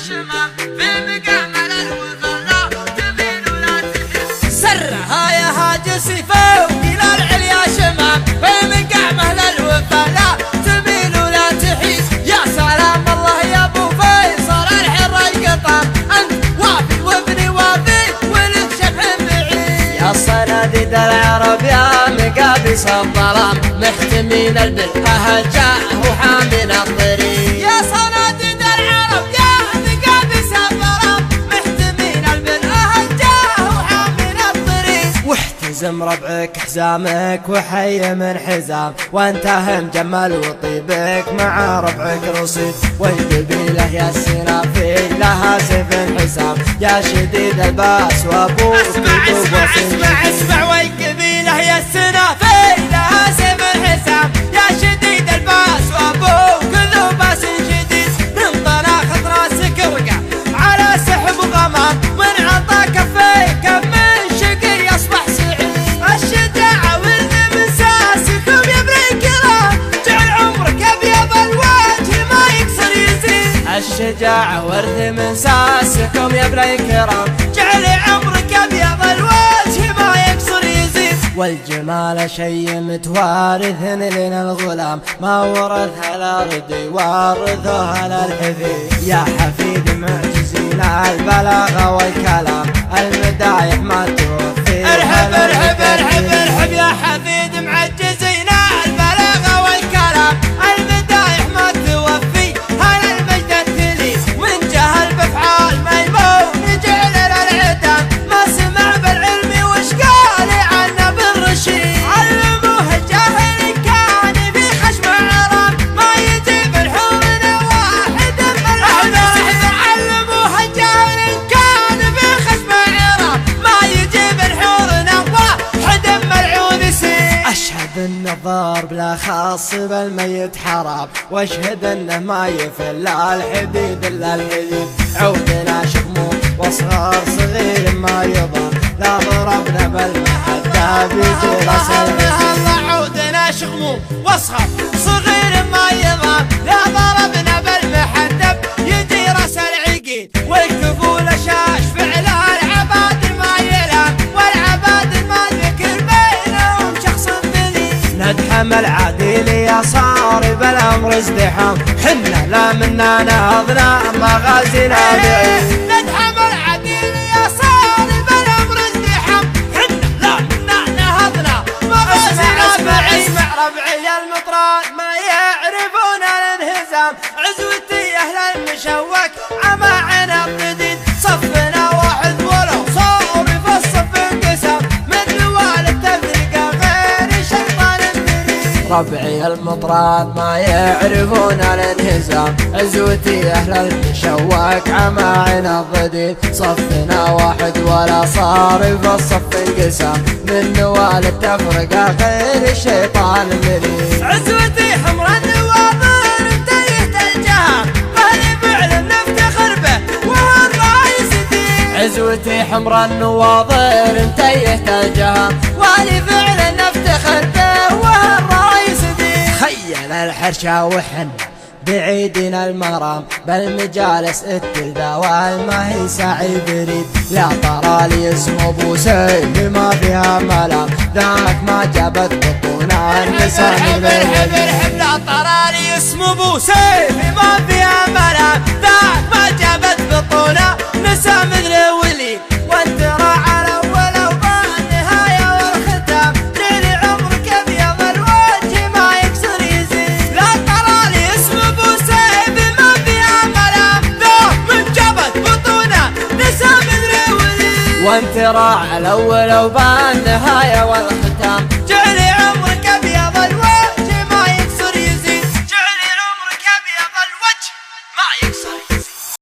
شمام في مقامل الوفا تميل ولا تحس. سرها يا هاجس فوق إلى العليا شمام في مقامل الوفا لا تميل ولا تحيس. يا سلام الله يا ابو فيصل الحر القطام انت وافي وابني وافي ولد شبح بعيد. يا صناديد العرب يا مقابس الظلام محتمين البر هجاه وحامين الطريق. يا صناديد العرب يا مقابس الظلام محتمين البر هجاه وحامين الطريق. واحتزم ربعك حزامك وحي من حزام وانت مجمل وطيبك مع ربعك رصيد. والقبيله يا السنافي لها سيف حسام يا شديد الباس وابوك اسمع والقبيله يا السنافي لها سيف حسام يا شديد الباس وابوك ذو باس شديد. من طلاق راسك رقع على سحب غمام من عطا كفيك من شقي اصبح سعيد. الشجاعه ولد من ساسكم يا ابن الكرام جعل عمرك ابيض الوجه ما يكسر يزيد. الشجاعه ورث من ساسكم يا ابن الكرام جعل عمرك ابيض الوجه ما يكسر يزيد. والجمال شي متوارث لنا الغلام ما ورثها الارض وارثها للحفيد. يا حفيد معجزين البلاغه والكلام المدايح ما توفي. ارحب ارحب ارحب ارحب يا حفيد معجزين البلاغه والكلام المدايح ما توفي. هلا المجد التلي من جهل بافعال ميمون جعل للعدام ما سمع بالعلم وش قال عنه بالرشيد. علموه الجاهل كان في خشم عرام ما يجيب الحور واحد من العذاب. علموه الجاهل كان في خشم عرام ما يجيب الحور واحد ملعون سيد. اشهد ان الضرب لا خاص بالميت حرام واشهد انه ما يفل الحديد الا الحديد. عودنا شكمون واصغر صغير ما يضر لا ضربنا بالمحدة بيجي راس العقيد. عودنا شكمون واصغر صغير ما يضر لا ضربنا بالمحدة يجي راس العقيد. والكفول شاش فعل العباد ما يلام والعباد ما ذكر بينهم شخص ذليل. ندحم العديل يا صاري بالامر ازدحام حنا لا منا نهضنا مغازينا بعيد. ندحم العديل يا صاري بالامر ازدحام حنا لا منا نهضنا مغازينا بعيد. اسمع ربعي المطران ما يعرفون الانهزام عزوتي اهل المشوك عماعنا الجديد. صفنا واحد ولو صاري في الصف انقسام من نوال التفرقه غير شيطان الدريد. ربعي المطران ما يعرفون الانهزام عزوتي اهل المشوك عماعنا الضديد. صفنا واحد ولا صار في الصف انقسام من نوال التفرقه غير الشيطان المريد. عزوتي حمر النواظر انتهت الجهام مهلي فعل نفتخر به وهو الرئيس دين. عزوتي حمر النواظر انتهت الجهام والي فعل نفتخر به وهو الرئيس دين. خيل الحرشة وحن بعيدنا المرام بالمجالس التلذا والما هي سعي بريد. لا ترى لي اسم ابو سيف ما فيها ملام ذاك ما جابت بطونا النساء. ارحب لا ترى لي اسم ابو سيف ما فيها ملام ذاك ما جابت بطونا نساء مثل ولي. وانت راعى الاول وبالنهايه والختام ليلي عمرك ابيض الوجه ما يكسر يزيد. لا ترى لي اسم ابو سيف ما فيها ملام ذاك من جابت بطونا نساء مثل ولي. وانت راعى الاول وبالنهايه